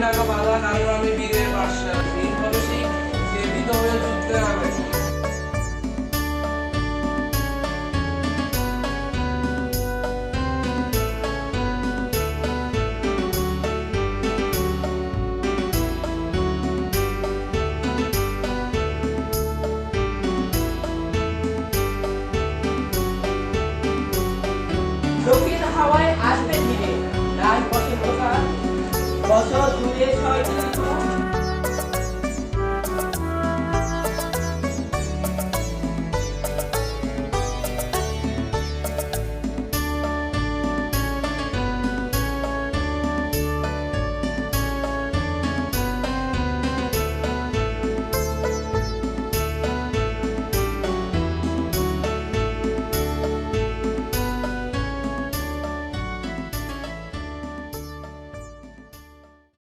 লাগা বাধা কারণ আমি বীরের বাসা বীর ভবিষ্যৎ যে বিধ হয়ে যুদ্ধে নামে দক্ষিণ হাওয়ায় আসবে ধীরে রাজ বসন্তকাল বছর জুড়ে 6টি